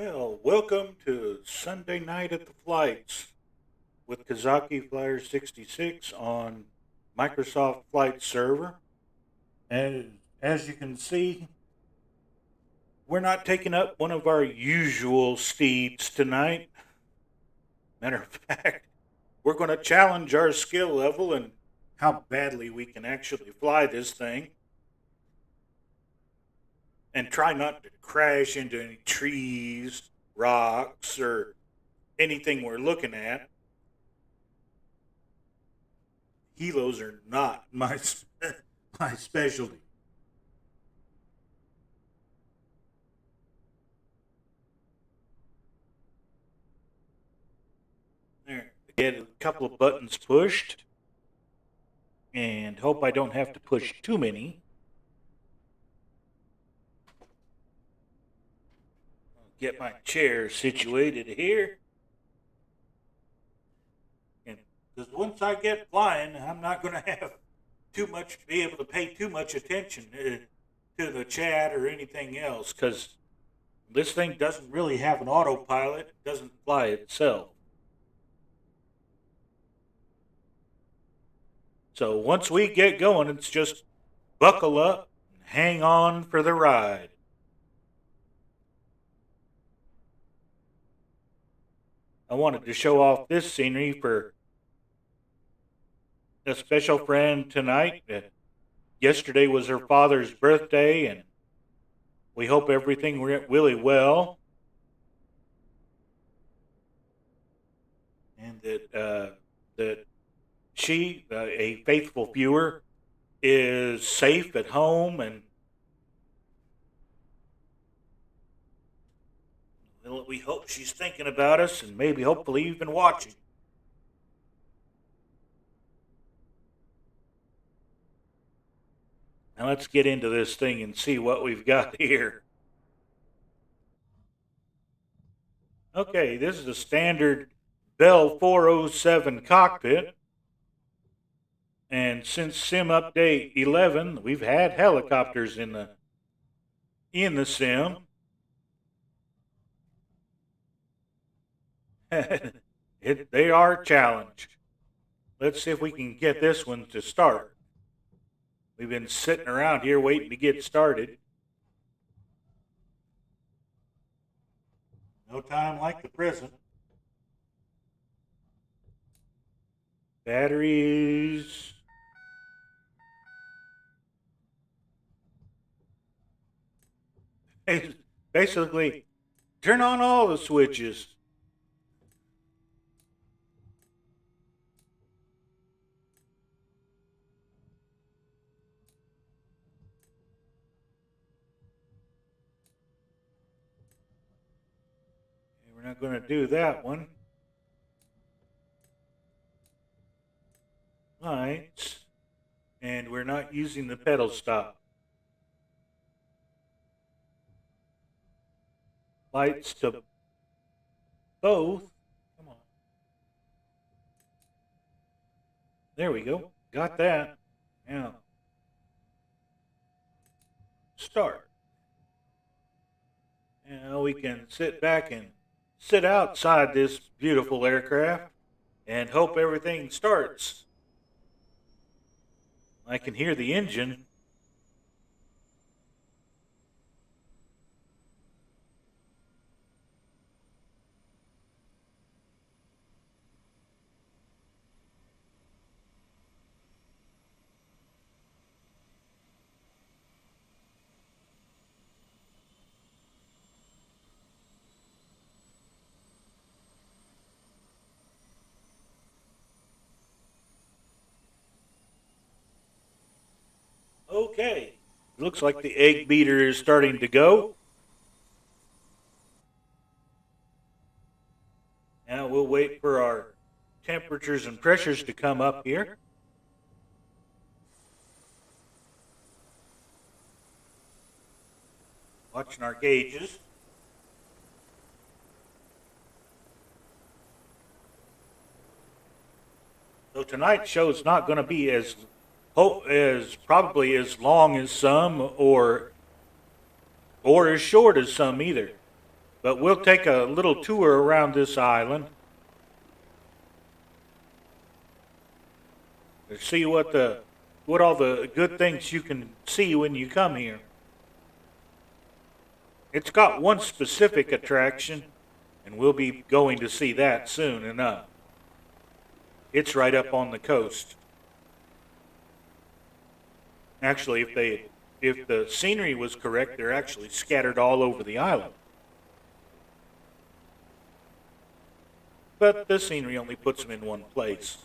Well, welcome to Sunday Night at the Flights with Kazaki Flyer 66 on Microsoft Flight Server. And as you can see, we're not taking up one of our usual steeds tonight. Matter of fact, we're going to challenge our skill level and how badly we can actually fly this thing and try not to crash into any trees, rocks, or anything we're looking at. Helos are not my specialty. There, get a couple of buttons pushed, and hope I don't have to push too many. I'll get my chair situated here, and because once I get flying, I'm not going to have be able to pay too much attention to the chat or anything else, because this thing doesn't really have an autopilot. It doesn't fly itself. So once we get going, it's just buckle up and hang on for the ride. I wanted to show off this scenery for a special friend tonight. Yesterday was her father's birthday, and we hope everything went really well. And that she, a faithful viewer, is safe at home, and we hope she's thinking about us and maybe hopefully even watching. Now let's get into this thing and see what we've got here. Okay, this is a standard Bell 407 cockpit. And since Sim Update 11, we've had helicopters in the sim. They are a challenge. Let's see if we can get this one to start. We've been sitting around here waiting to get started. No time like the present. Batteries. Basically, turn on all the switches. We're not going to do that one. Lights. And we're not using the pedal stop. Lights to both. Come on. There we go. Got that. Now, start. Now we can sit back and sit outside this beautiful aircraft and hope everything starts. I can hear the engine. Okay. Looks like the egg beater is starting to go. Now we'll wait for our temperatures and pressures to come up here. Watching our gauges. So tonight's show is not going to be as probably as long as some or as short as some either. But we'll take a little tour around this island to see what all the good things you can see when you come here. It's got one specific attraction, and we'll be going to see that soon enough. It's right up on the coast. Actually, if the scenery was correct, they're actually scattered all over the island. But the scenery only puts them in one place.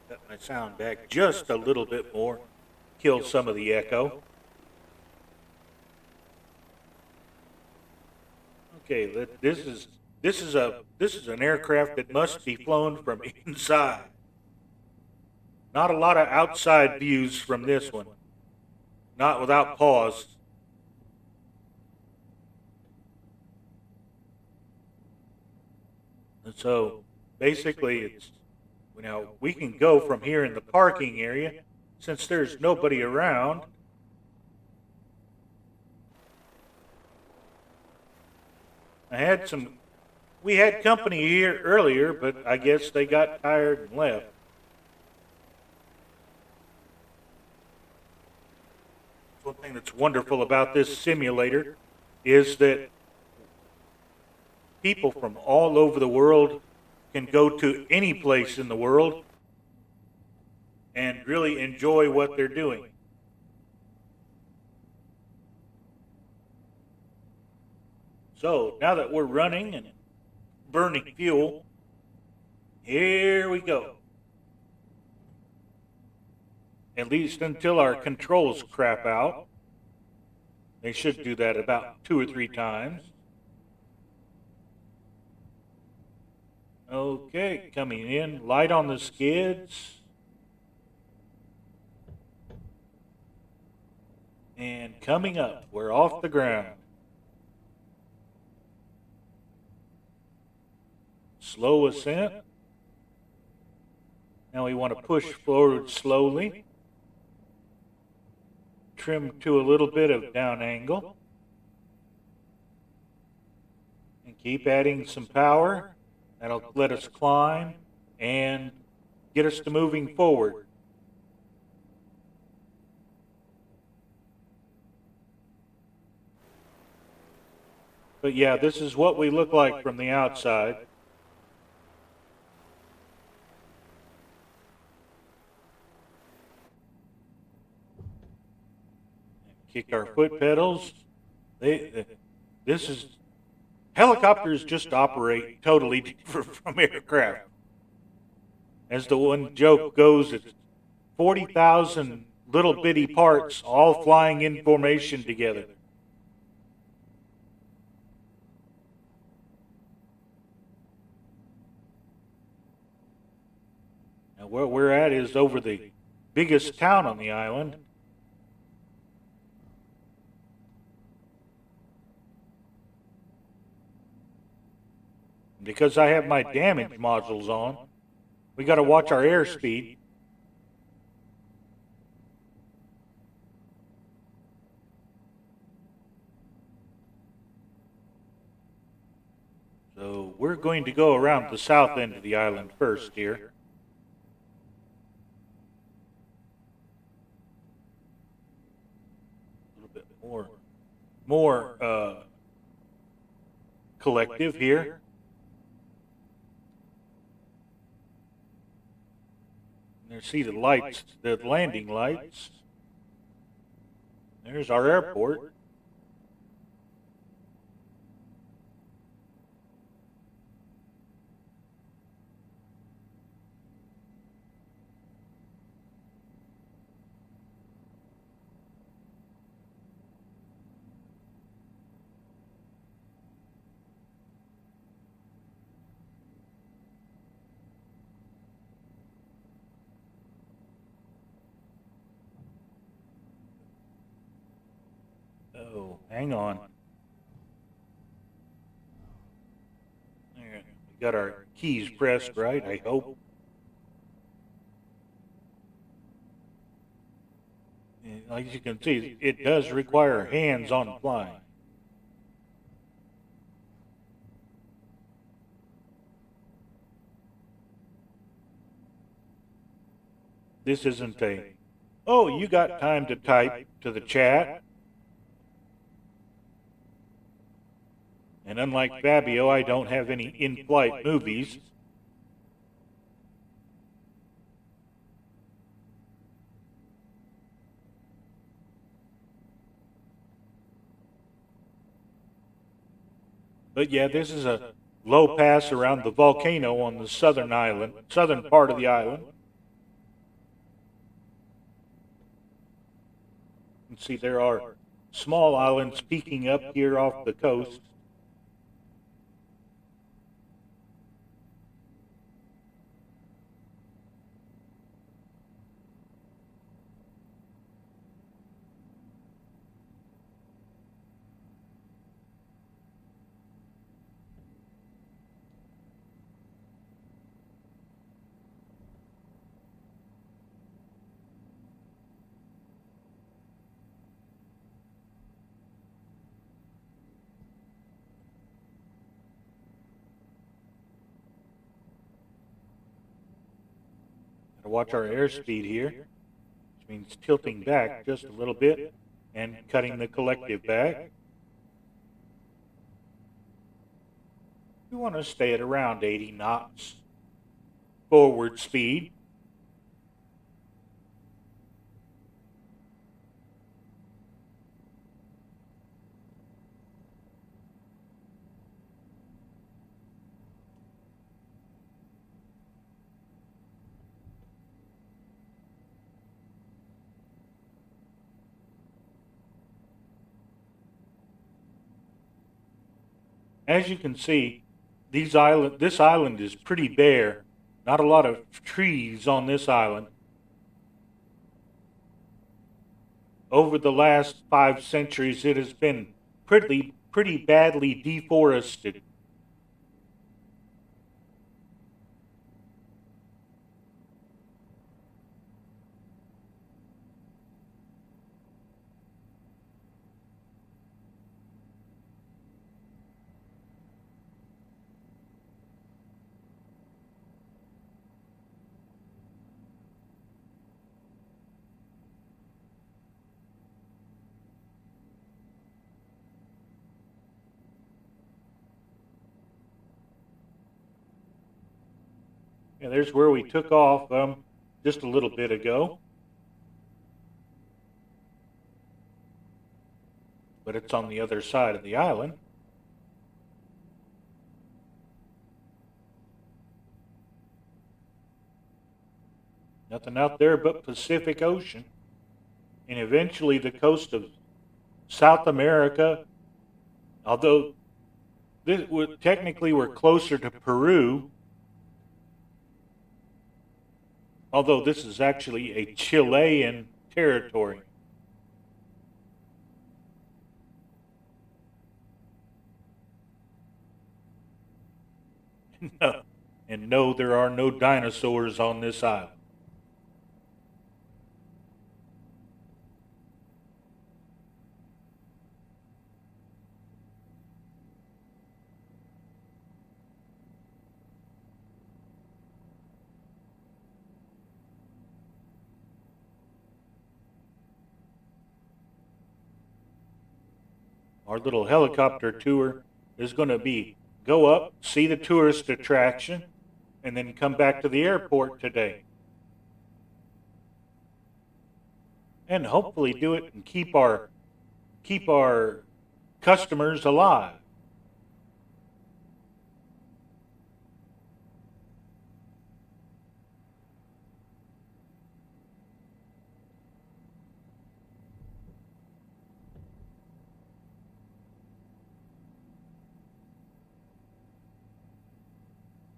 Cut my sound back just a little bit more, kill some of the echo. Okay, this is an aircraft that must be flown from inside. Not a lot of outside views from this one. Not without pause. And so basically it's, we can go from here in the parking area since there's nobody around. We had company here earlier, but I guess they got tired and left. One thing that's wonderful about this simulator is that people from all over the world can go to any place in the world and really enjoy what they're doing. So now that we're running and burning fuel, here we go. At least until our controls crap out. They should do that about 2 or 3 times. Okay, coming in, light on the skids. And coming up, we're off the ground. Slow ascent. Now we want to push forward slowly. Trim to a little bit of down angle. And keep adding some power. That'll let us climb and get us to moving forward. But yeah, this is what we look like from the outside. Kick our foot pedals. Helicopters just operate totally different from aircraft. As the one joke goes, it's 40,000 little bitty parts all flying in formation together. Now where we're at is over the biggest town on the island. Because I have my damage modules on, we got to watch our airspeed. So we're going to go around the south end of the island first here. A little bit more collective here. There, see the lights, the landing lights. There's our airport. Oh, hang on. There, got our keys pressed right, I hope. And like you can see, it does require hands-on flying. This isn't a, oh, you got time to type to the chat. And unlike Fabio, I don't have any in-flight movies. But yeah, this is a low pass around the volcano on the southern part of the island. You can see there are small islands peeking up here off the coast. Gotta watch our airspeed here, which means tilting back just a little bit and cutting the collective back. We want to stay at around 80 knots forward speed. As you can see, this island is pretty bare. Not a lot of trees on this island. Over the last 5 centuries, it has been pretty badly deforested. And there's where we took off just a little bit ago. But it's on the other side of the island. Nothing out there but Pacific Ocean. And eventually the coast of South America, although technically we're closer to Peru, although this is actually a Chilean territory. No, and no, there are no dinosaurs on this island. Our little helicopter tour is going to be go up, see the tourist attraction, and then come back to the airport today. And hopefully do it and keep our customers alive.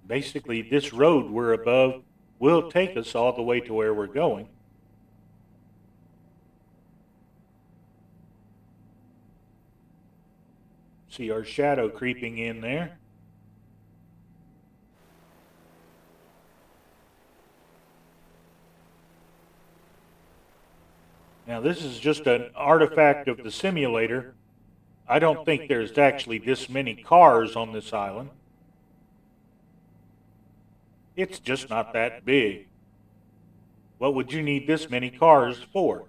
Basically, this road we're above will take us all the way to where we're going. See our shadow creeping in there. Now, this is just an artifact of the simulator. I don't think there's actually this many cars on this island. It's just not that big. What would you need this many cars for?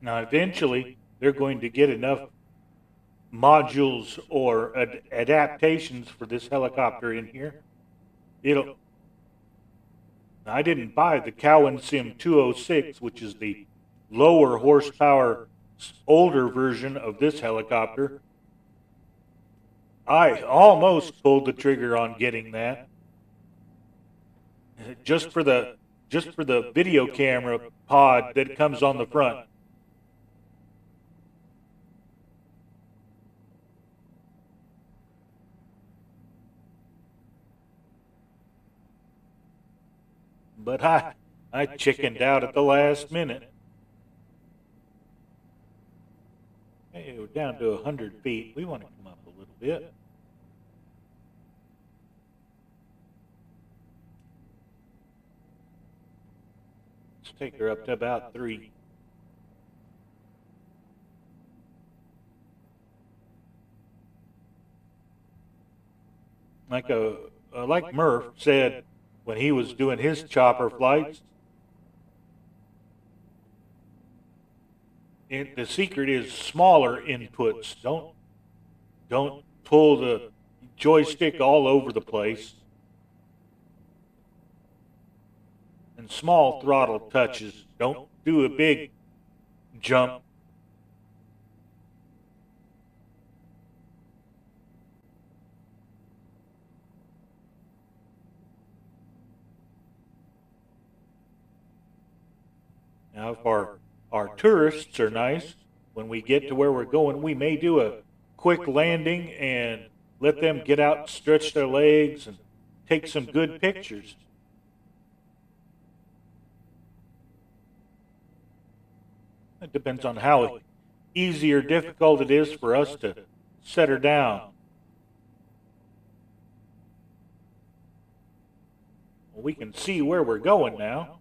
Now, eventually, they're going to get enough modules or adaptations for this helicopter in here. I didn't buy the Cowan Sim 206, which is the lower horsepower, older version of this helicopter. I almost pulled the trigger on getting that. Just for the video camera pod that comes on the front. But I chickened out at the last minute. Hey, we're down to 100 feet. We want to come up a little bit. Let's take her up to about 3. Like Murph said when he was doing his chopper flights, the secret is smaller inputs. Don't pull the joystick all over the place. And small throttle touches. Don't do a big jump. Now, if our tourists are nice, when we get to where we're going, we may do a quick landing and let them get out and stretch their legs and take some good pictures. It depends on how easy or difficult it is for us to set her down. Well, we can see where we're going now.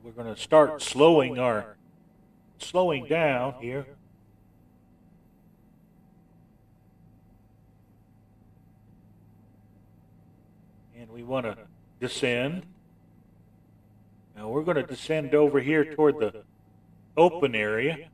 We're going to start slowing down here. And we want to descend. Now we're going to descend over here toward the open area.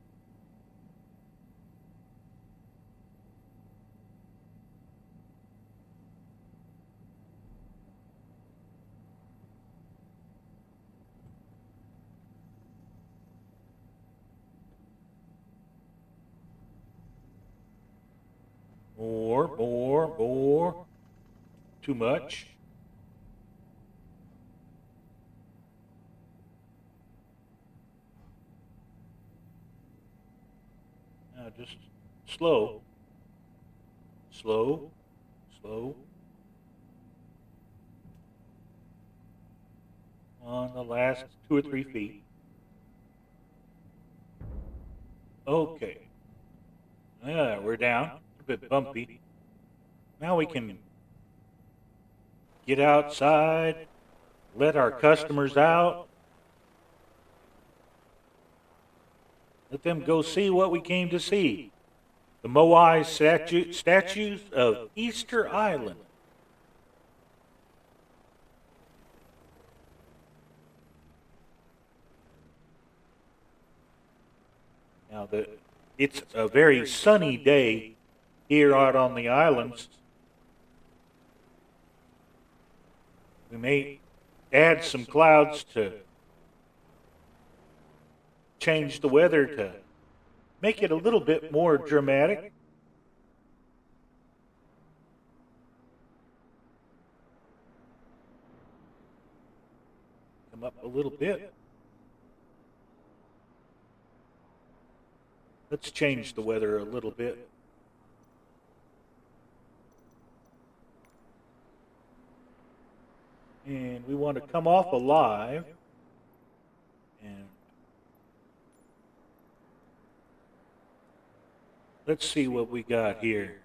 More. Too much. Now just slow. On the last 2 or 3 feet. Okay. Yeah, we're down. A bit bumpy. Now we can get outside, let our customers out, let them go see what we came to see. The Moai statues of Easter Island. Now, it's a very sunny day here out on the islands. We may add some clouds to change the weather to make it a little bit more dramatic. Come up a little bit. Let's change the weather a little bit. And we want to come off alive. And let's see what we got here.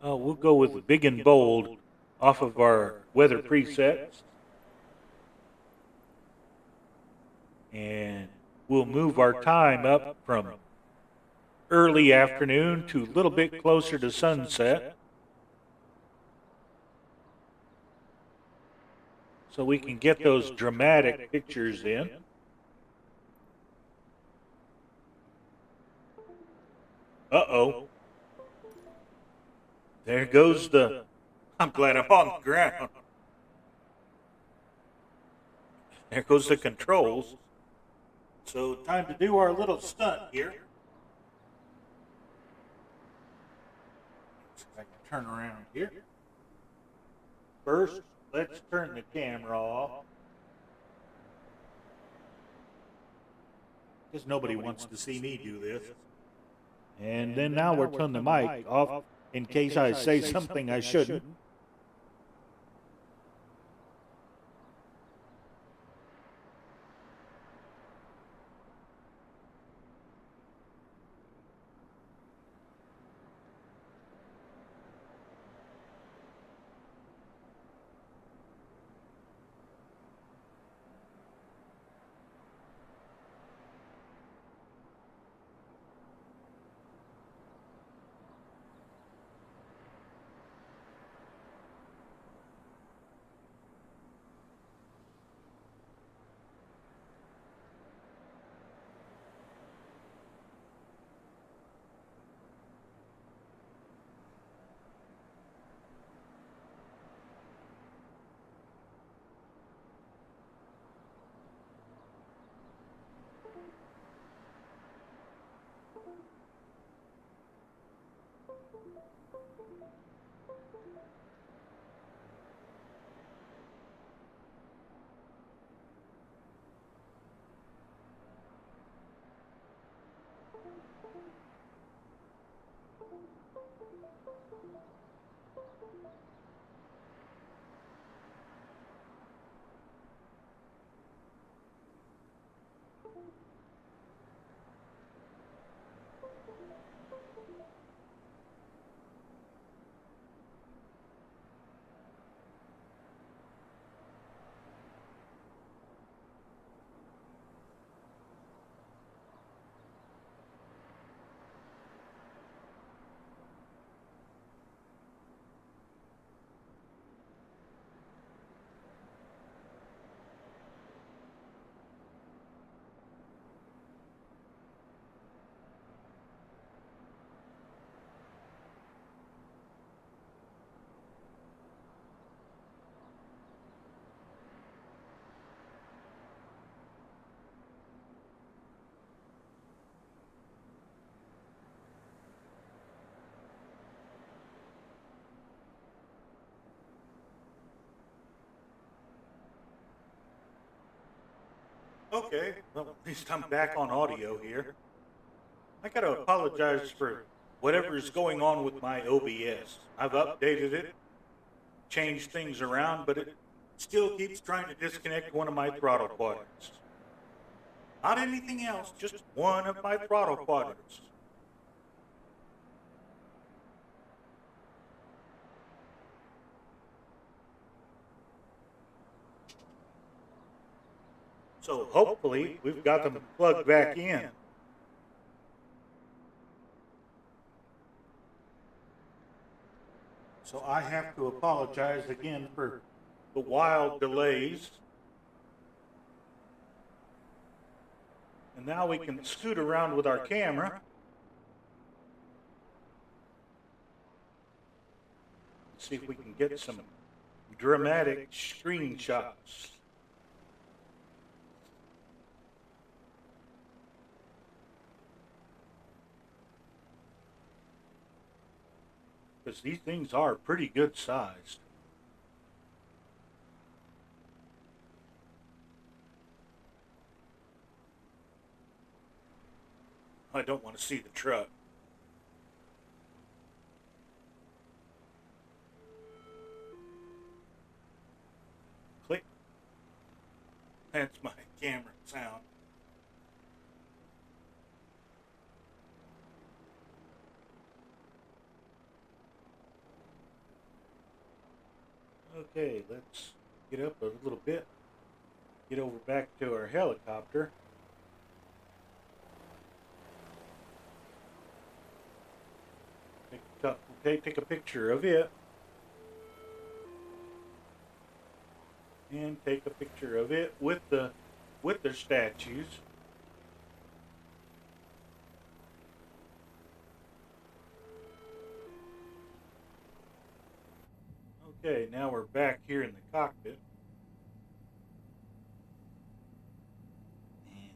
We'll go with big and bold off of our weather presets. And we'll move our time up from early afternoon to a little bit closer to sunset, so we can get those dramatic pictures in. Uh-oh. There goes the... I'm glad I'm on the ground. There goes the controls. So time to do our little stunt here. See if I can turn around here. First, let's turn the camera off, because nobody wants to see me do this. And then now we're turning the mic off in case I say something I shouldn't. Okay, well, at least I'm back on audio here. I gotta apologize for whatever is going on with my OBS. I've updated it, changed things around, but it still keeps trying to disconnect one of my throttle quadrants. Not anything else, just one of my throttle quadrants. So hopefully we've got them plugged back in. So I have to apologize again for the wild delays. And now we can scoot around with our camera. See if we can get some dramatic screenshots. Because these things are pretty good sized. I don't want to see the truck. Click. That's my camera sound. Okay, let's get up a little bit. Get over back to our helicopter. Take a picture of it. And take a picture of it with the statues. Okay, now we're back here in the cockpit. And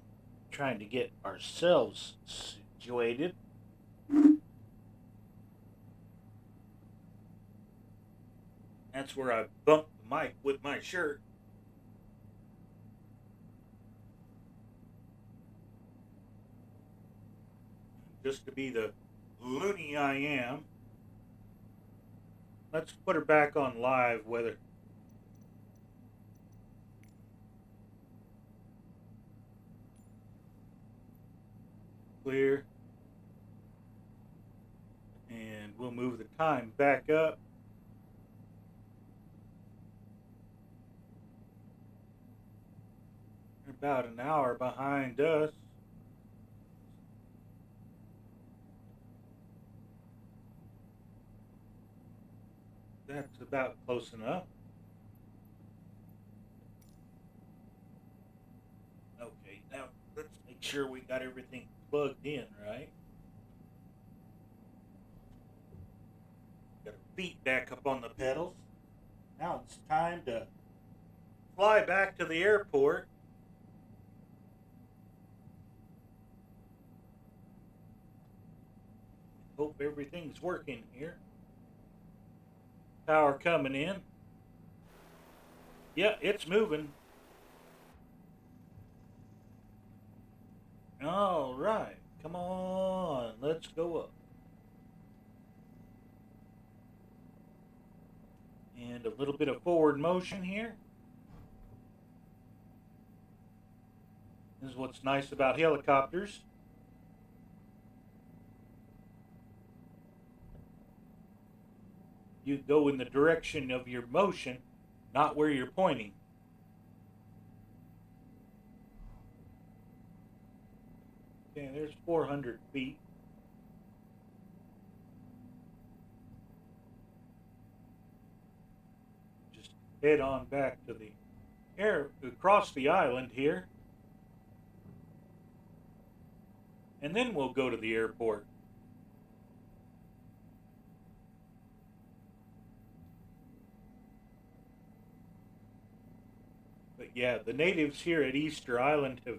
trying to get ourselves situated. That's where I bumped the mic with my shirt. Just to be the loony I am. Let's put her back on live weather. Clear. And we'll move the time back up. About an hour behind us. That's about close enough. Okay, now let's make sure we got everything plugged in, right? Got our feet back up on the pedals. Now it's time to fly back to the airport. Hope everything's working here. Power coming in. Yeah, it's moving. All right, come on, let's go up. And a little bit of forward motion here. This is what's nice about helicopters. You go in the direction of your motion, not where you're pointing. Okay, there's 400 feet. Just head on back to the across the island here. And then we'll go to the airport. But yeah, the natives here at Easter Island have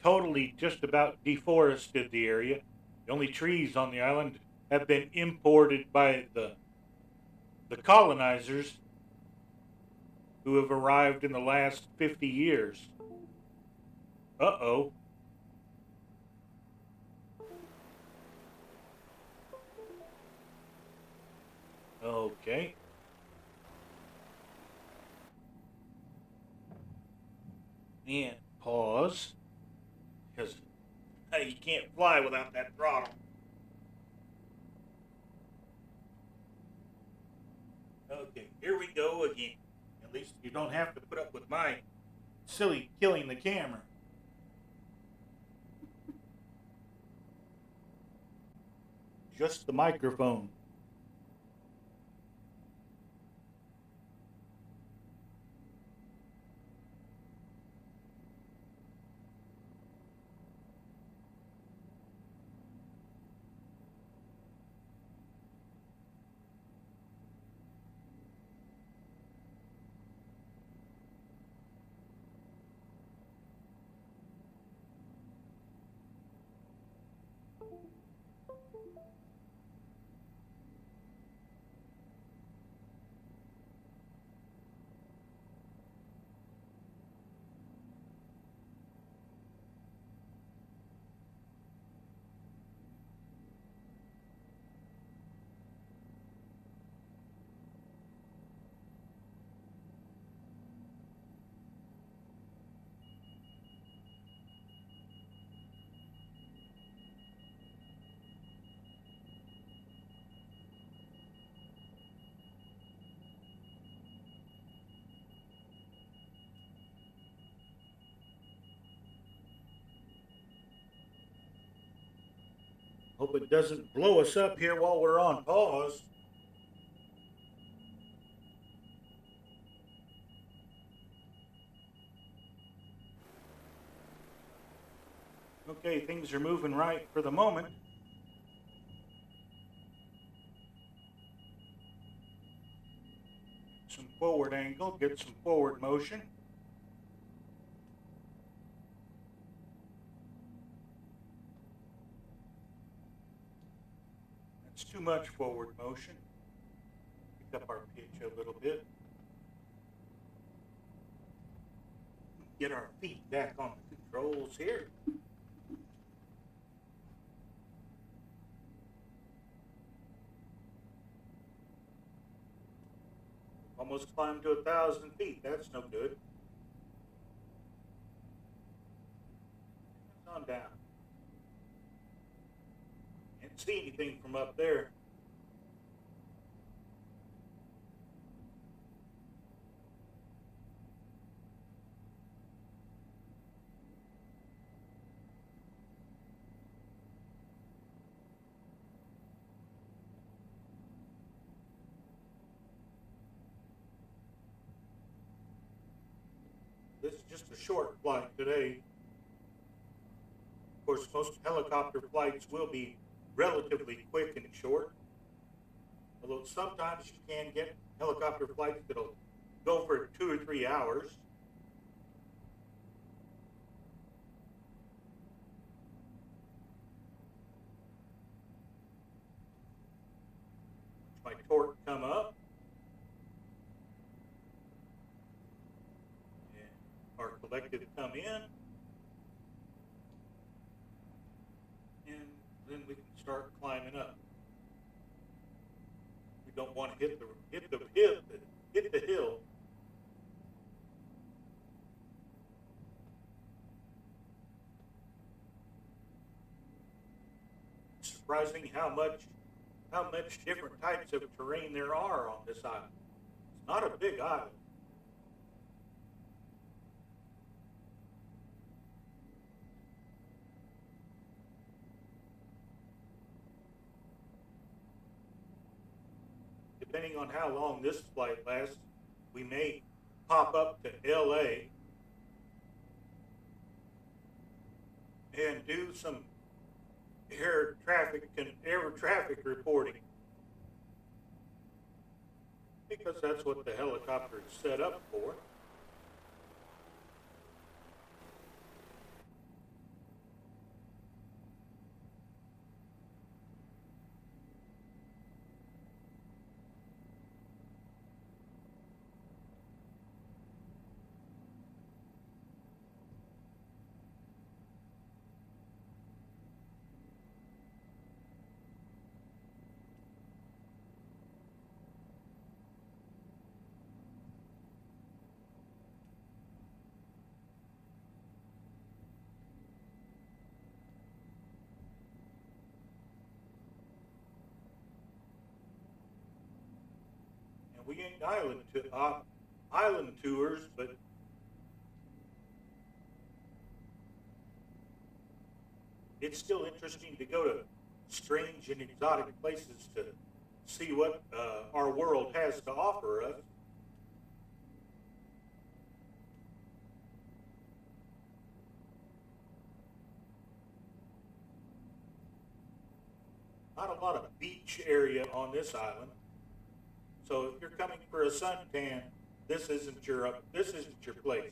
totally just about deforested the area. The only trees on the island have been imported by the colonizers who have arrived in the last 50 years. Uh-oh. Okay. And pause. Because you can't fly without that throttle. Okay, here we go again. At least you don't have to put up with my silly killing the camera. Just the microphone. Hope it doesn't blow us up here while we're on pause. Okay, things are moving right for the moment. Some forward angle, get some forward motion. That's too much forward motion. Pick up our pitch a little bit. Get our feet back on the controls here. Almost climbed to 1,000 feet. That's no good. It's on down. Can't see anything from up there. This is just a short flight today. Of course, most helicopter flights will be relatively quick and short. Although sometimes you can get helicopter flights that'll go for 2 or 3 hours. Watch my torque come up. And our collective come in. And then we can start climbing up. We don't want to hit the hill. It's surprising how much different types of terrain there are on this island. It's not a big island. Depending on how long this flight lasts, we may pop up to LA and do some air traffic reporting, because that's what the helicopter is set up for. We ain't island tours, but it's still interesting to go to strange and exotic places to see what our world has to offer us. Not a lot of beach area on this island. So if you're coming for a suntan, this isn't your place.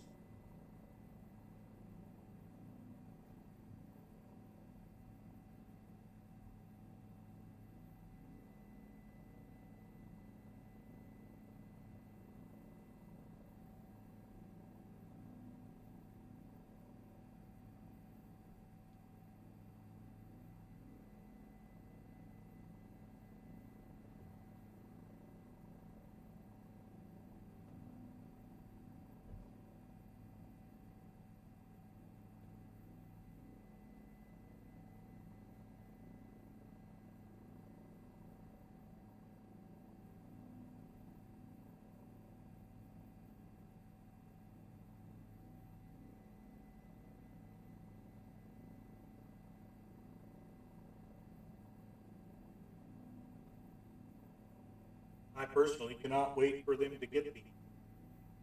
I personally cannot wait for them to get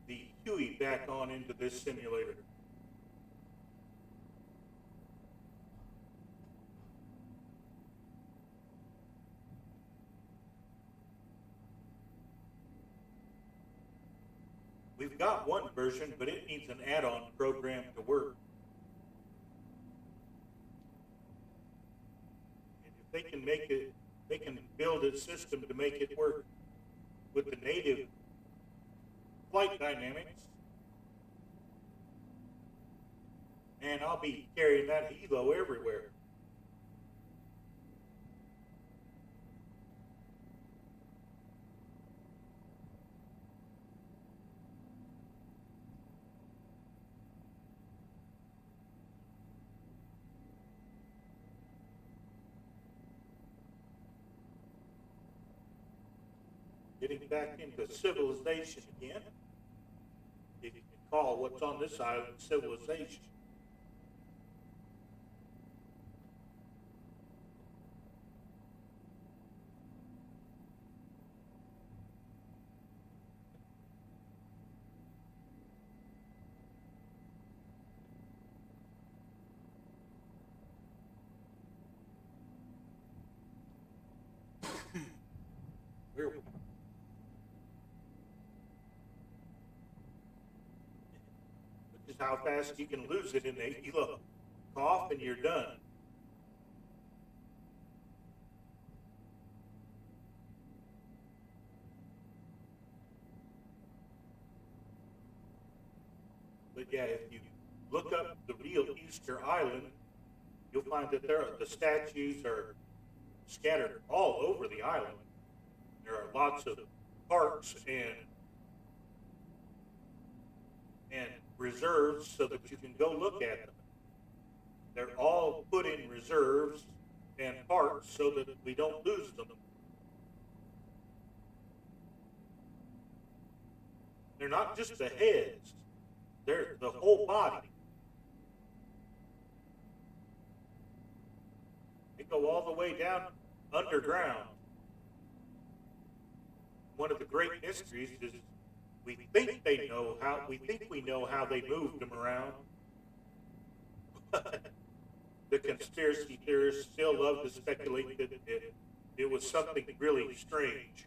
the Huey back on into this simulator. We've got one version, but it needs an add-on program to work. And if they can make it, they can build a system to make it work with the native flight dynamics. And I'll be carrying that helo everywhere. Getting back into civilization again, if you can call what's on this island civilization. Which is how fast you can lose it in a helo. Cough and you're done. But yeah, if you look up the real Easter Island, you'll find that the statues are scattered all over the island. There are lots of parks and reserves so that you can go look at them. They're all put in reserves and parks so that we don't lose them. They're not just the heads, they're the whole body. They go all the way down underground. One of the great mysteries is we think we know how they moved them around. But the conspiracy theorists still love to speculate that it was something really strange.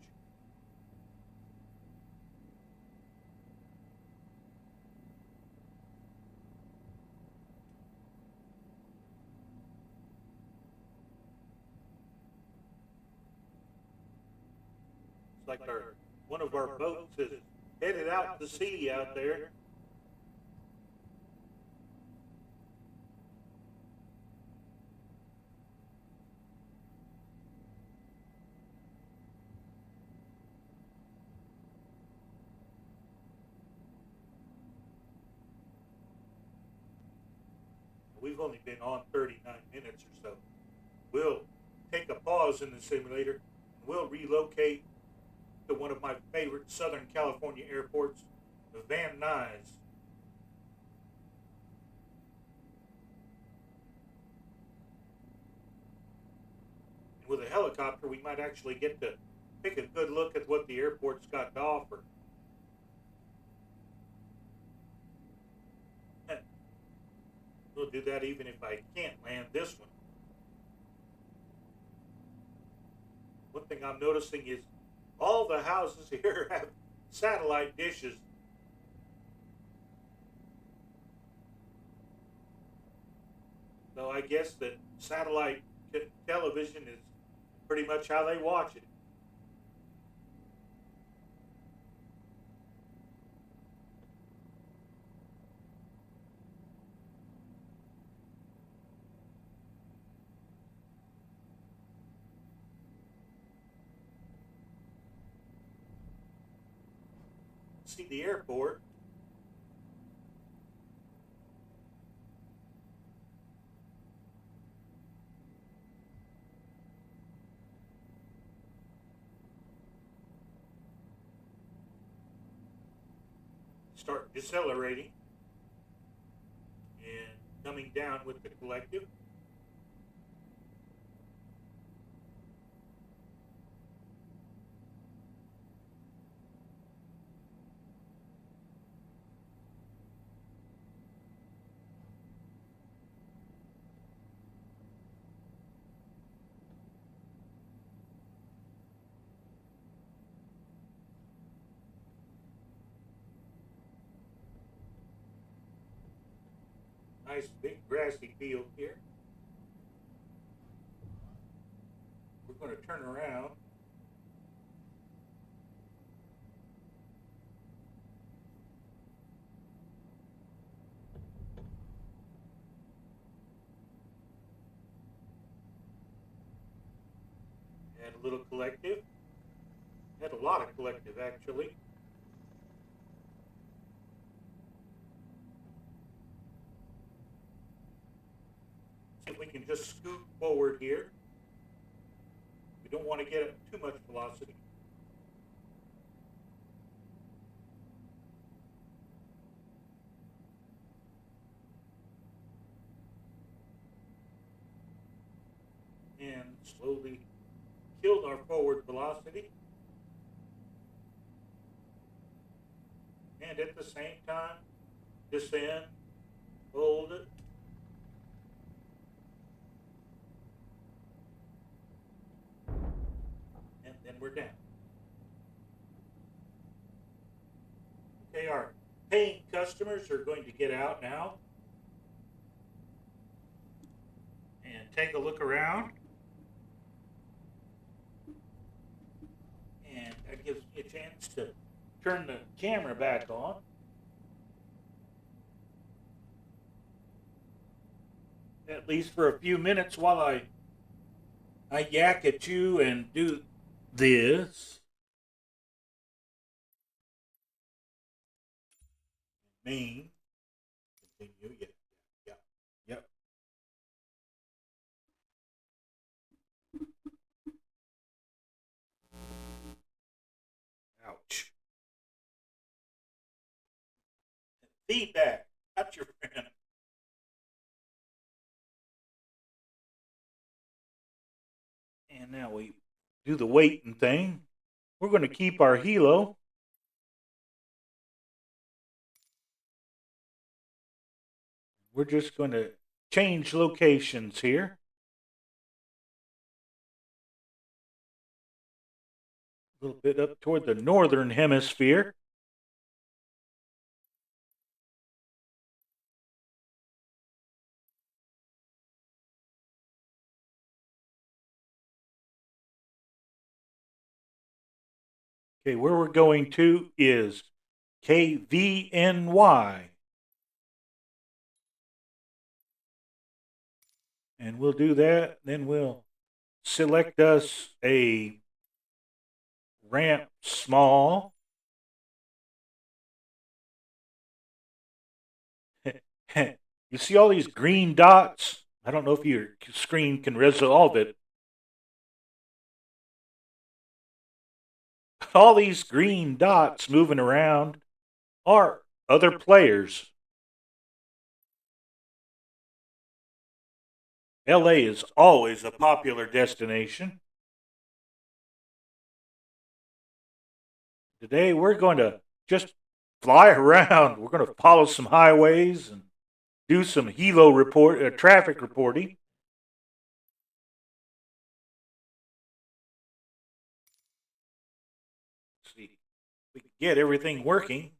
It's like one of our boats is headed out to sea out there. We've only been on 39 minutes or so. We'll take a pause in the simulator and we'll relocate to one of my favorite Southern California airports, Van Nuys. with a helicopter, we might actually get to take a good look at what the airport's got to offer. We'll do that even if I can't land this one. One thing I'm noticing is all the houses here have satellite dishes. So I guess that satellite television is pretty much how they watch it. See the airport. Start decelerating and coming down with the collective. Nice big grassy field here. We're going to turn around. Add a little collective. Add a lot of collective actually. See if we can just scoot forward here. We don't want to get up too much velocity. And slowly killed our forward velocity. And at the same time, descend, hold it. And then we're down. Okay, our paying customers are going to get out now and take a look around. And that gives me a chance to turn the camera back on. At least for a few minutes while I yak at you and do this. Main. Continue. Yep. Ouch. Feedback. That's your friend. And now we do the waiting thing. We're going to keep our helo. We're just going to change locations here. A little bit up toward the northern hemisphere. Okay, where we're going to is KVNY. And we'll do that. Then we'll select us a ramp small. You see all these green dots? I don't know if your screen can resolve it. All these green dots moving around are other players. LA is always a popular destination. Today we're going to just fly around. We're going to follow some highways and do some traffic reporting. See if we can get everything working.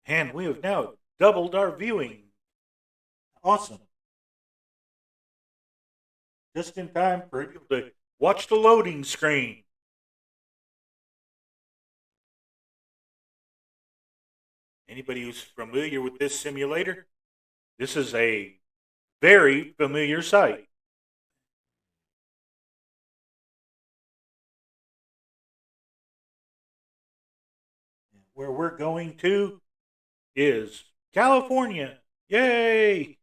And we have now doubled our viewing. Awesome. Just in time for you to watch the loading screen. Anybody who's familiar with this simulator, this is a very familiar sight. Where we're going to is California. Yay!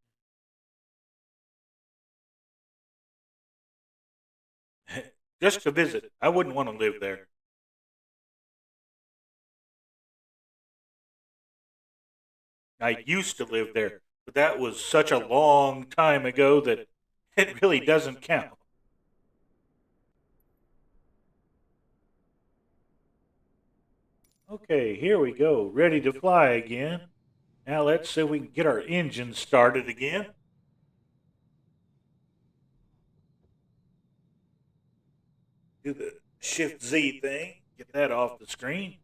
Just to visit. I wouldn't want to live there. I used to live there, but that was such a long time ago that it really doesn't count. Okay, here we go. Ready to fly again. Now let's see if we can get our engine started again. Do the Shift Z thing. Get that off the screen.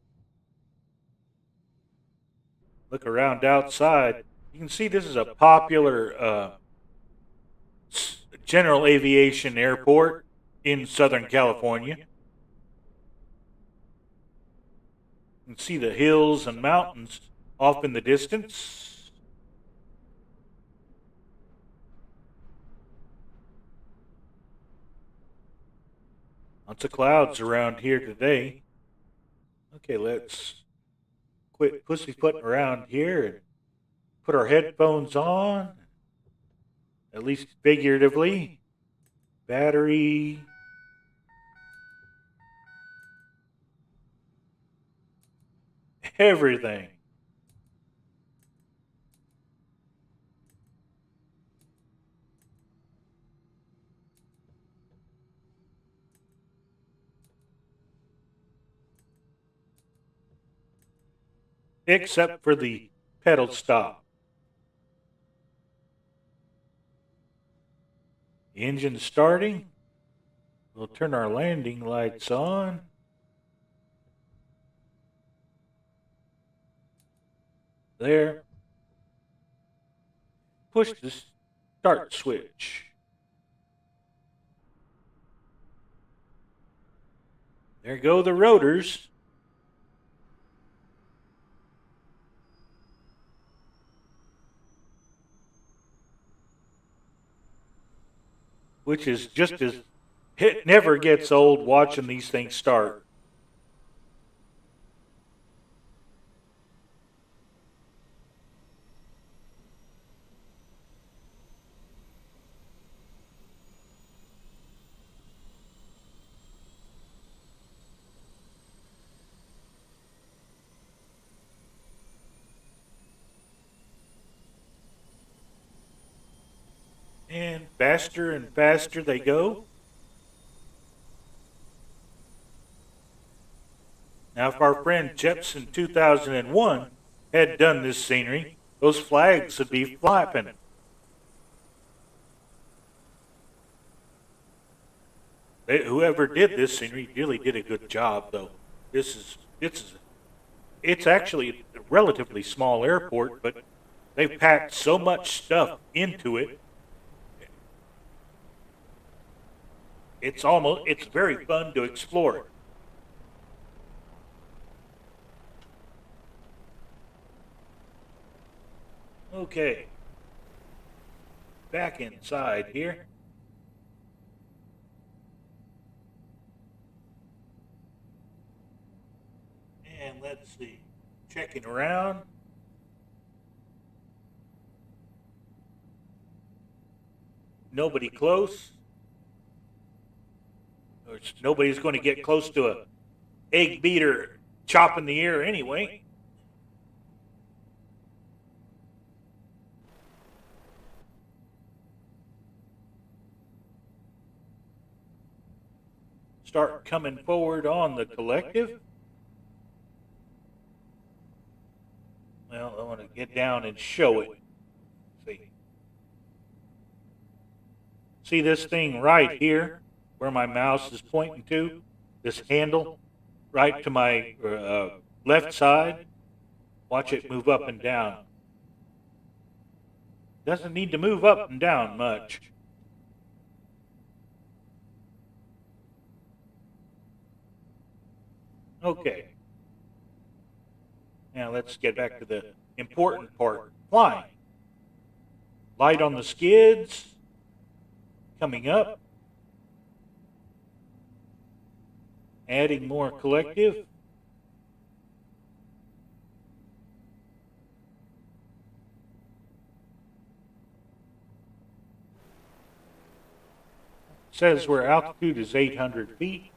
Look around outside. You can see this is a popular general aviation airport in Southern California. You can see the hills and mountains off in the distance. Lots of clouds around here today. Okay, let's quit pussyfooting around here and put our headphones on, at least figuratively. Battery. Everything. Except for the pedal stop. Engine starting. We'll turn our landing lights on. There. Push the start switch. There go the rotors. Which is just as it never gets old watching these things start. And faster they go. Now, if our friend Jepson 2001 had done this scenery, those flags would be flapping. Whoever did this scenery really did a good job, though. It's actually a relatively small airport, but they've packed so much stuff into it. It's very fun to explore it. Okay. Back inside here. And let's see. Checking around. Nobody close. Nobody's going to get close to a egg beater chopping the air anyway. start coming forward on the collective. Well, I want to get down and show it. See this thing right here where my mouse is pointing to? This handle right to my left side? Watch it move up and down. Doesn't need to move up and down much. Okay. Now let's get back to the important part, flying. Light on the skids, coming up. Adding more collective. Says where altitude is 800 feet.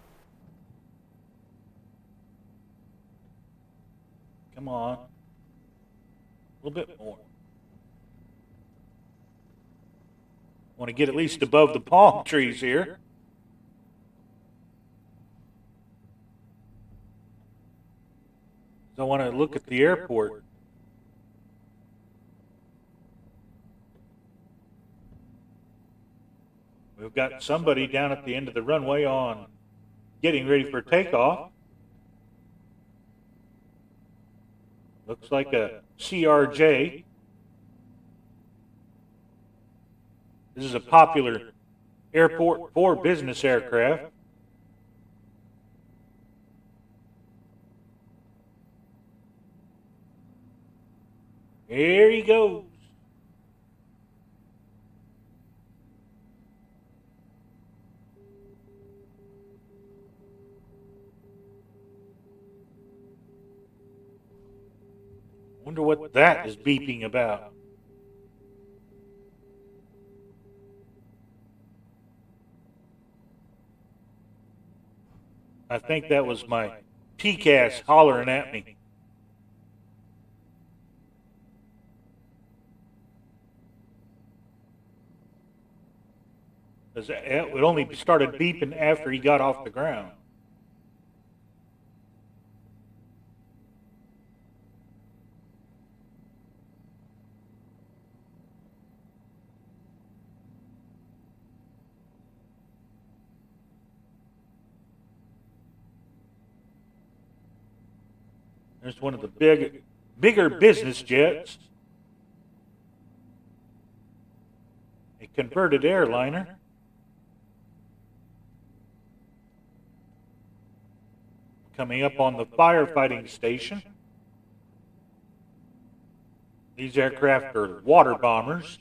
Come on. A little bit more. Want to get at least above the palm trees here. So I want to look at the airport. We've got somebody down at the end of the runway on getting ready for takeoff. Looks like a CRJ. This is a popular airport for business aircraft. There he goes. Wonder what that is beeping about. I think that was my TCAS hollering at me. Because it only started beeping after he got off the ground. There's one of the bigger business jets. A converted airliner. Coming up on the firefighting station. These aircraft are water bombers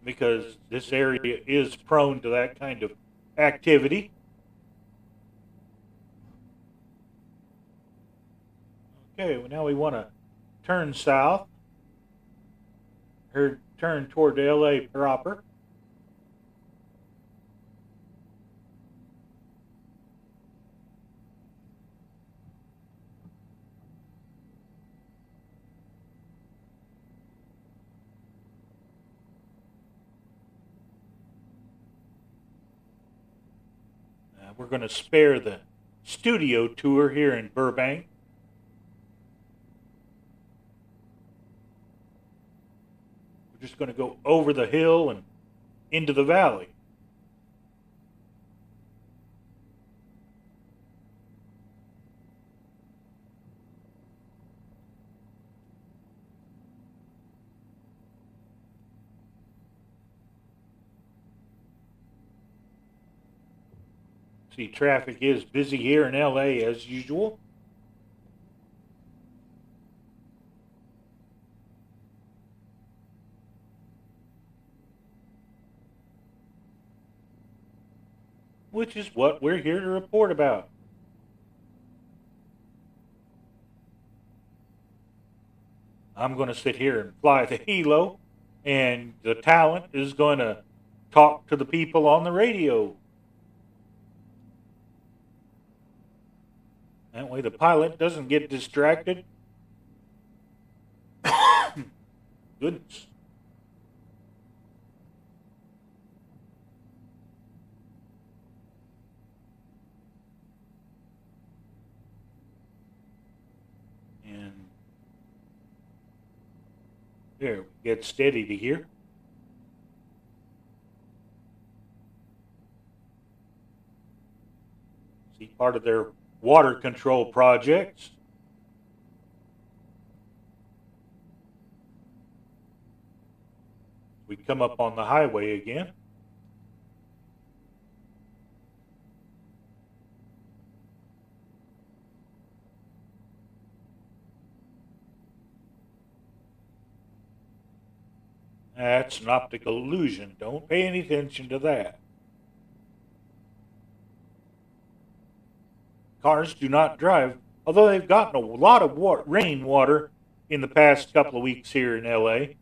because this area is prone to that kind of activity. Okay, well now we want to turn south, or turn toward LA proper. We're going to spare the studio tour here in Burbank. We're just going to go over the hill and into the valley. See, traffic is busy here in LA as usual. Which is what we're here to report about. I'm going to sit here and fly the helo, and the talent is going to talk to the people on the radio. That way the pilot doesn't get distracted. Goodness. There, we get steady to here. See part of their water control projects. We come up on the highway again. That's an optical illusion. Don't pay any attention to that. Cars do not drive, although they've gotten a lot of rainwater in the past couple of weeks here in LA.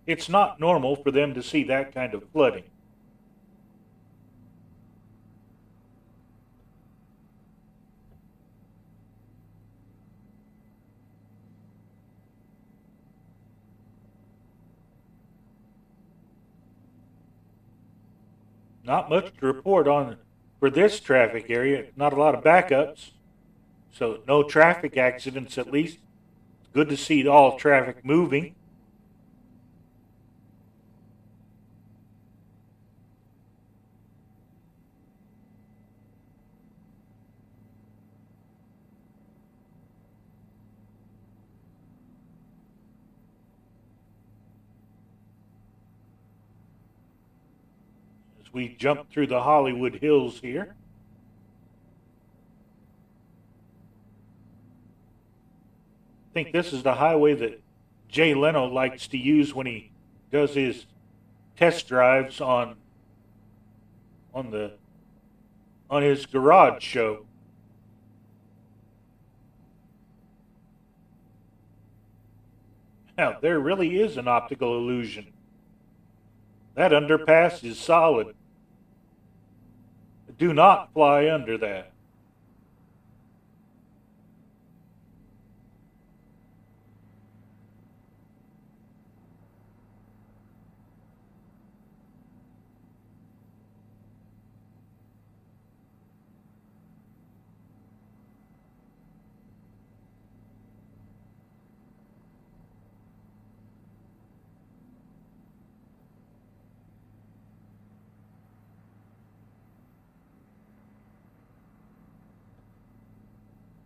It's not normal for them to see that kind of flooding. Not much to report on for this traffic area. Not a lot of backups. So no traffic accidents at least. It's good to see all traffic moving. As we jump through the Hollywood Hills here. I think this is the highway that Jay Leno likes to use when he does his test drives on his garage show. Now, there really is an optical illusion. That underpass is solid. Do not fly under that.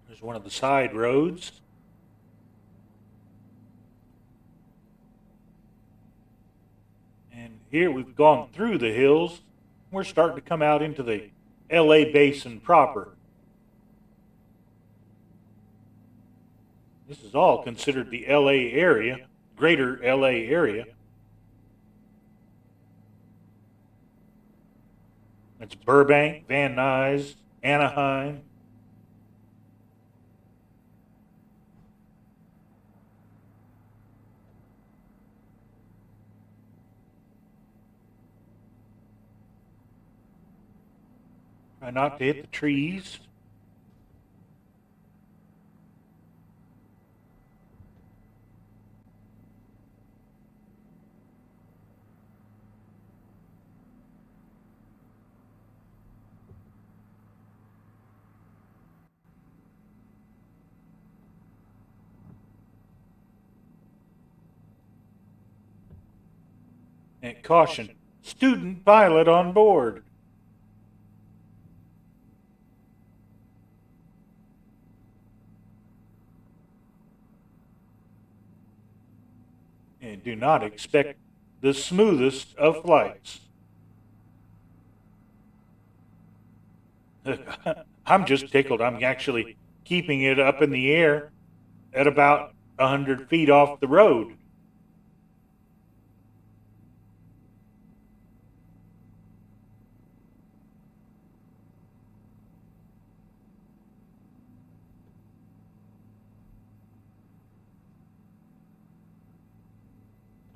There's one of the side roads. And here we've gone through the hills. We're starting to come out into the LA basin proper. This is all considered the LA area, greater LA area. That's Burbank, Van Nuys, Anaheim. Try not to hit the trees. And caution, student pilot on board. And do not expect the smoothest of flights. I'm just tickled. I'm actually keeping it up in the air at about 100 feet off the road.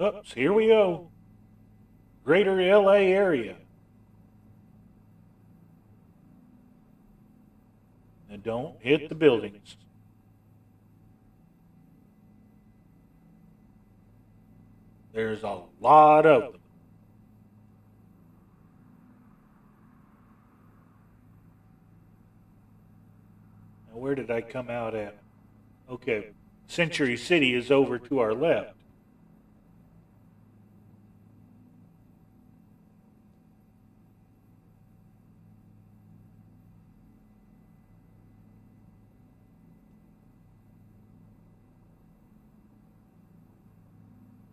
Oops, here we go. Greater LA area. And don't hit the buildings. There's a lot of them. Now, where did I come out at? Okay, Century City is over to our left.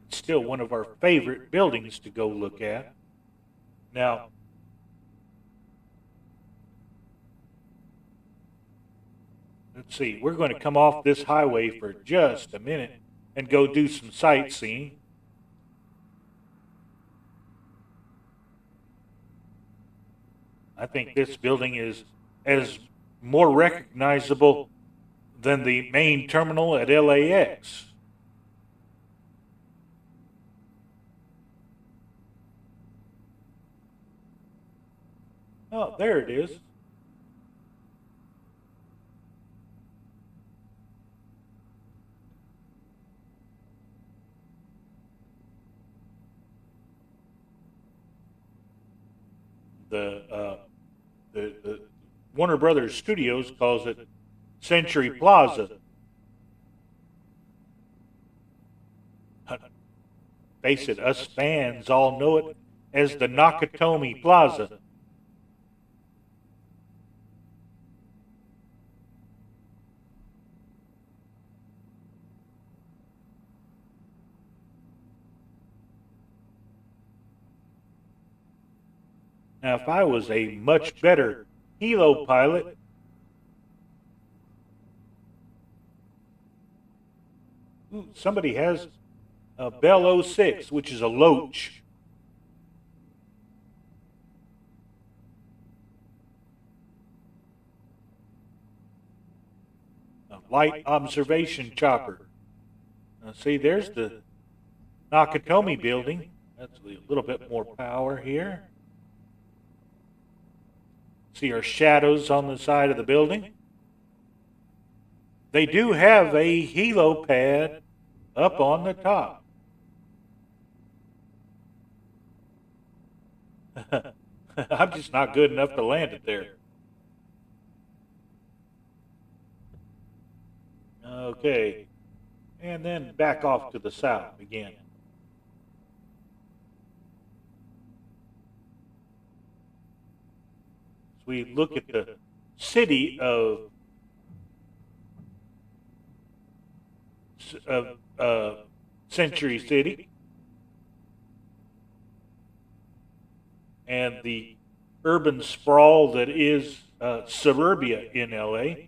It's still one of our favorite buildings to go look at. Now, let's see, we're going to come off this highway for just a minute and go do some sightseeing. I think this building is as more recognizable than the main terminal at LAX. Oh, there it is. The Warner Brothers Studios calls it Century Plaza. Face it, us fans all know it as the Nakatomi Plaza. Now, if I was a much better helo pilot, somebody has a Bell 06, which is a Loach. A light observation chopper. Now, see, there's the Nakatomi building. That's a little bit more power here. See our shadows on the side of the building. They do have a helo pad up on the top. I'm just not good enough to land it there. Okay. And then back off to the south again. As we look at the city of Century City and the urban sprawl that is suburbia in LA.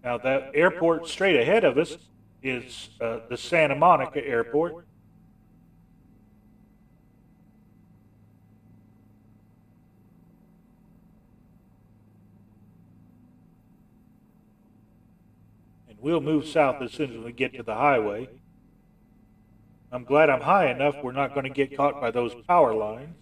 Now that airport straight ahead of us is the Santa Monica Airport. And we'll move south as soon as we get to the highway. I'm glad I'm high enough we're not going to get caught by those power lines.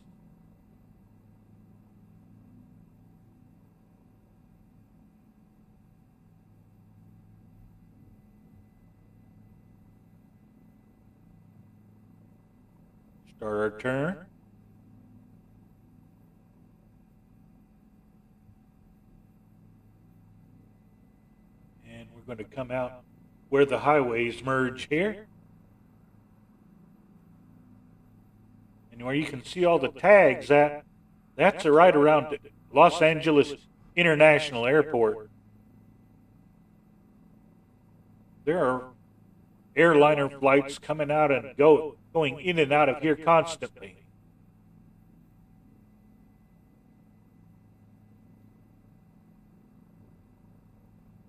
Start our turn. And we're going to come out where the highways merge here. And where you can see all the tags at, that's right around Los Angeles International Airport. There are airliner flights coming out and going in and out of here constantly.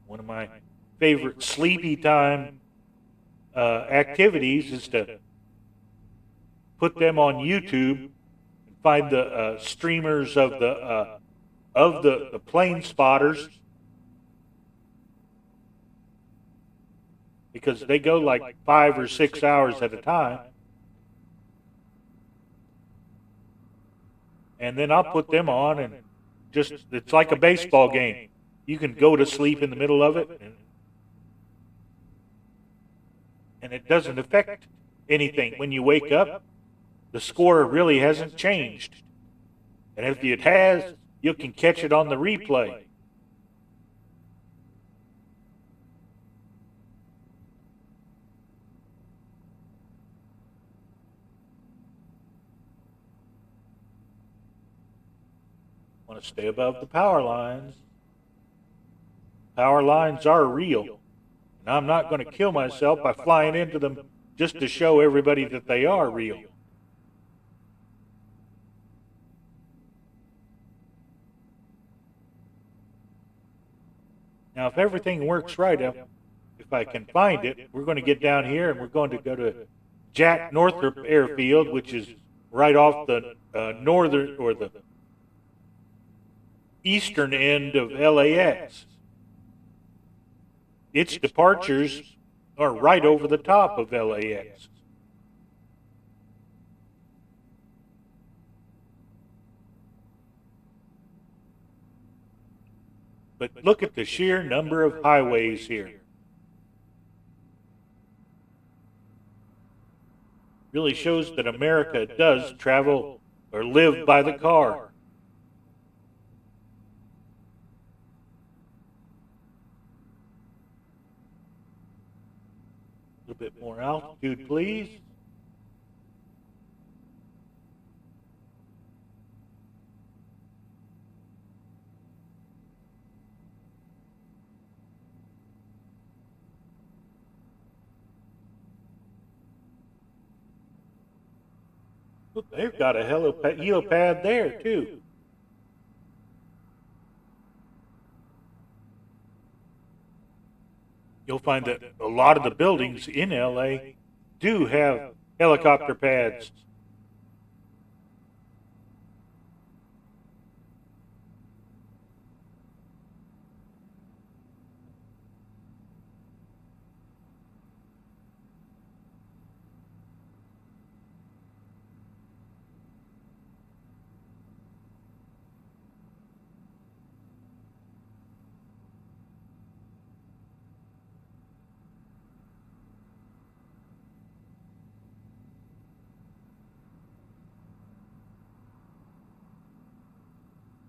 One of my favorite sleepy time activities is to put them on YouTube and find the streamers of the plane spotters, because they go like 5 or 6 hours at a time. And then I'll put them on and just, it's like a baseball game. You can go to sleep in the middle of it and it doesn't affect anything. When you wake up, the score really hasn't changed. And if it has, you can catch it on the replay. Want to stay above the power lines. Power lines are real, and I'm not going to kill myself by flying into them just to show everybody that they are real. Now, if everything works right, if I can find it, we're going to get down here and we're going to go to Jack Northrop Airfield, which is right off the northern or the eastern end of LAX. Its departures are right over the top of LAX. But look at the sheer number of highways here. Really shows that America does travel or live by the car. A little bit more altitude, please. Look, they've got a helipad there, too. You'll find that a lot of the buildings in LA do have helicopter pads.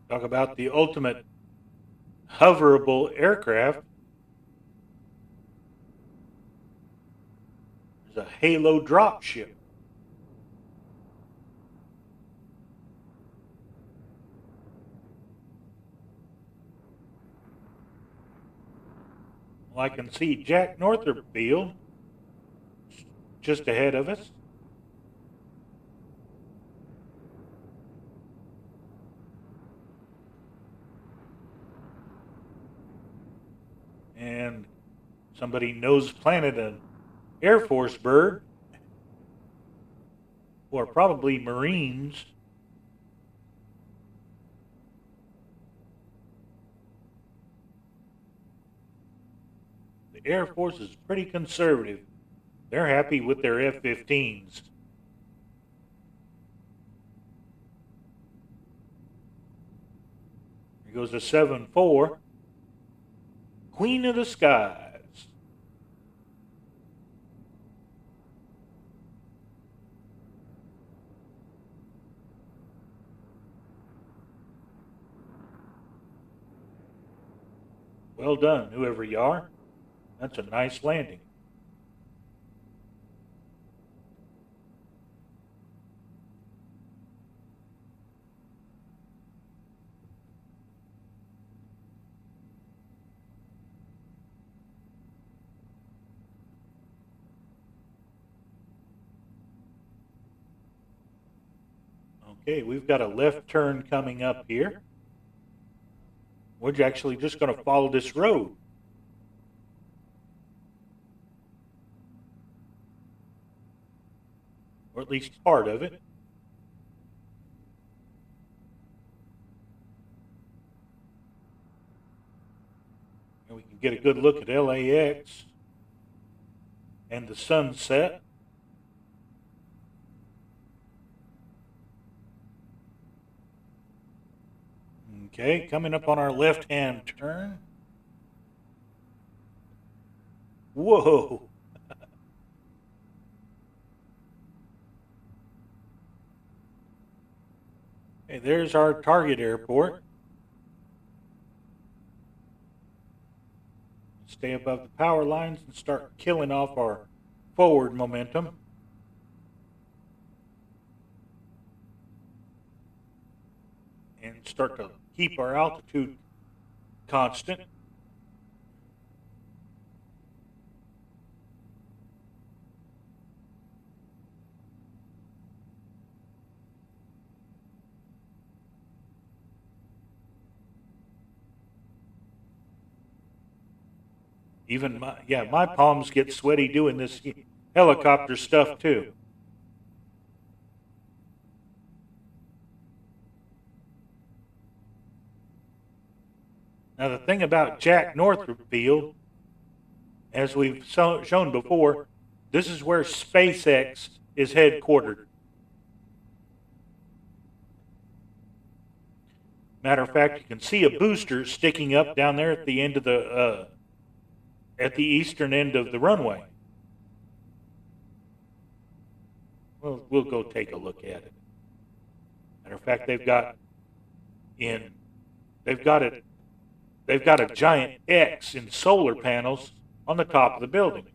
Talk about the ultimate hoverable aircraft. There's a Halo drop ship. Well, I can see Jack Northrop Field just ahead of us. And somebody nose planted an Air Force bird, or probably Marines. The Air Force is pretty conservative. They're happy with their F-15s. Here goes a 7-4. Queen of the Skies. Well done, whoever you are. That's a nice landing. Okay, we've got a left turn coming up here. We're actually just going to follow this road. Or at least part of it. And we can get a good look at LAX and the sunset. Okay, coming up on our left-hand turn. Whoa! Okay, there's our target airport. Stay above the power lines and start killing off our forward momentum. And start to keep our altitude constant. Even my palms get sweaty doing this helicopter stuff too. Now the thing about Jack Northrop Field, as we've shown before, this is where SpaceX is headquartered. Matter of fact, you can see a booster sticking up down there at the end of the at the eastern end of the runway. Well, we'll go take a look at it. Matter of fact, they've got a giant X in solar panels on the top of the building.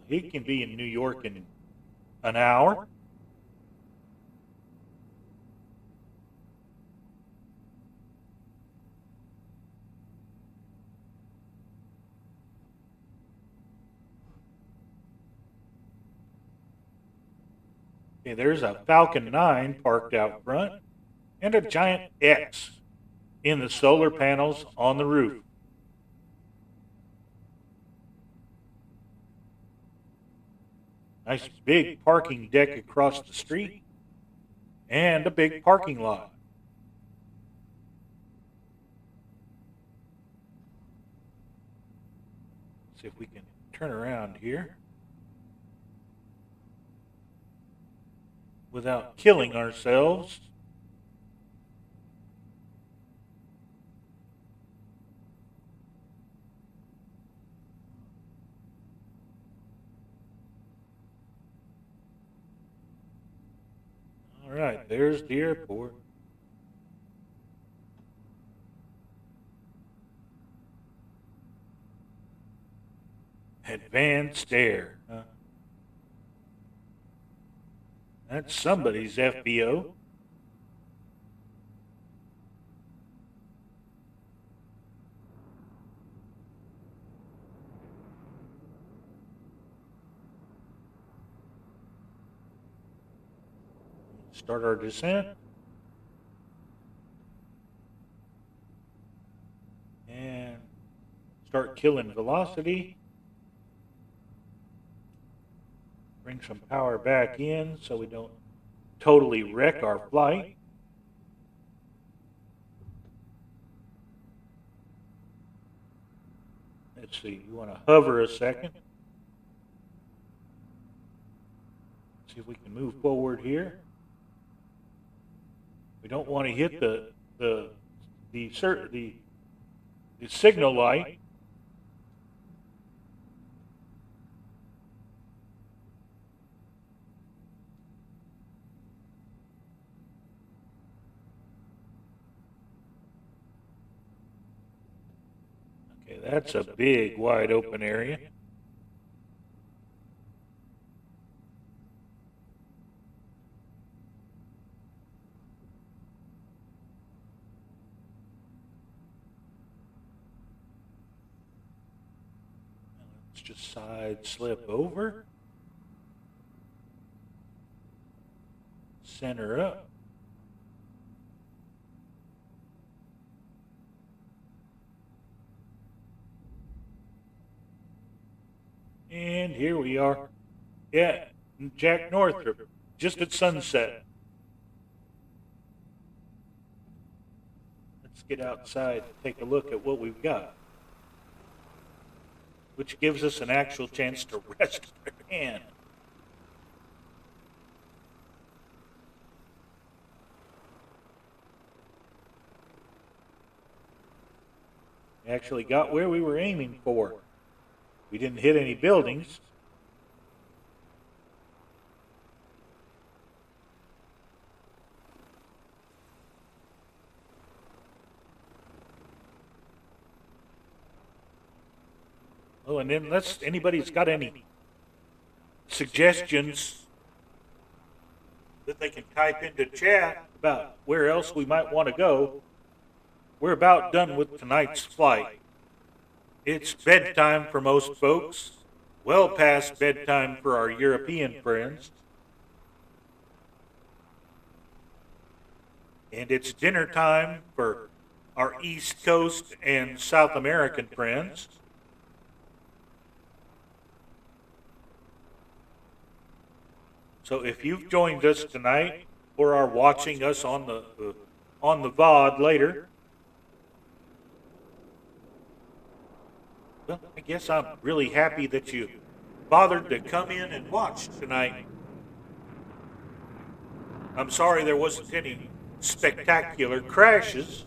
He can be in New York in an hour. Okay, there's a Falcon 9 parked out front and a giant X in the solar panels on the roof. Nice big parking deck across the street and a big parking lot. See if we can turn around here without killing ourselves. All right, there's the airport. Advanced air. That's somebody's FBO. Start our descent. And start killing velocity. Bring some power back in so we don't totally wreck our flight. Let's see, you want to hover a second. See if we can move forward here. We don't want to hit the signal light. Okay, that's a big wide open area. Let's just side slip over. Center up. And here we are. Yeah, Jack Northrop, just at sunset. Let's get outside and take a look at what we've got, which gives us an actual chance to rest our hand. We actually got where we were aiming for. We didn't hit any buildings, Well, and then unless anybody's got any suggestions that they can type into chat about where else we might want to go, we're about done with tonight's flight. It's bedtime for most folks, well past bedtime for our European friends. And it's dinner time for our East Coast and South American friends. So if you've joined us tonight or are watching us on the VOD later, well, I guess I'm really happy that you bothered to come in and watch tonight. I'm sorry there wasn't any spectacular crashes.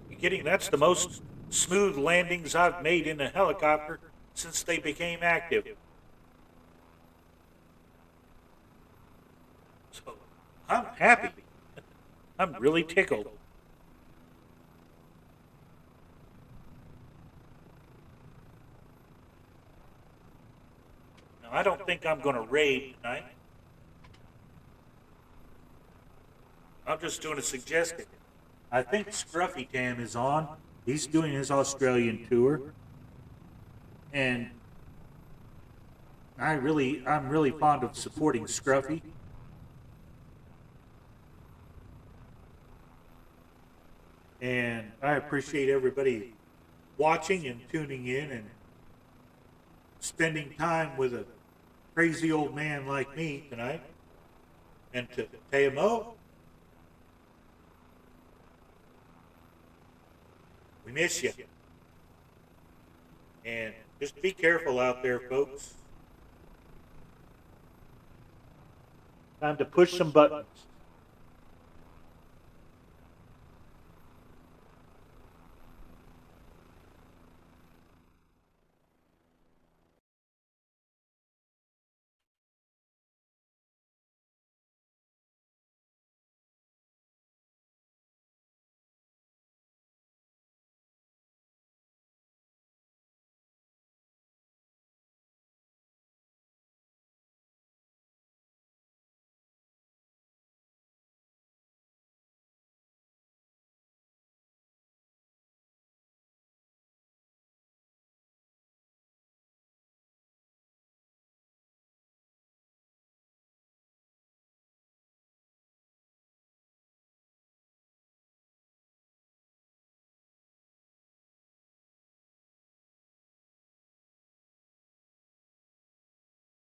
You're kidding? That's the most smooth landings I've made in a helicopter since they became active. So I'm happy. I'm really tickled. Now, I don't think I'm going to raid tonight. I'm just doing a suggestion. I think Scruffy Tam is on. He's doing his Australian tour. And I'm really fond of supporting Scruffy. And I appreciate everybody watching and tuning in and spending time with a crazy old man like me tonight. And to Tayamo, we miss you. And just be careful out there, folks. Time to push some buttons.